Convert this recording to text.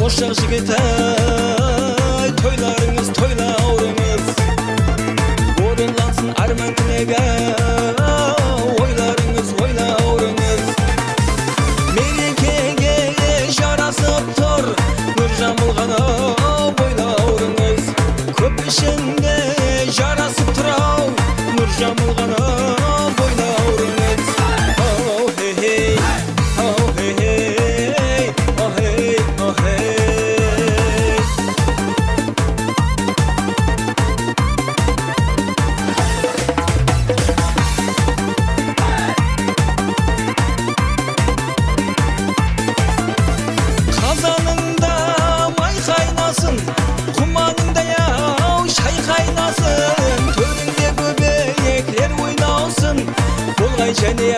Ошақ жігіт-ай, тойларыңыз, тойлаурыңыз, орынлансын арман тілегі, ойларыңыз, ойлаурыңыз. Мерекеге жарасып тұр, нұр жамылғаны ойлаурыңыз. Көп ішінде жарасып тұр-ау, нұр жамылғаны ойлаурыңыз. Оу, хей-хей, оу, хей-хей, оу-хей, оу-хей. Қазаныңда май қайнасын, құманыңда яу шай қайнасын, төріңде бөбектер ойнаусын, болғай және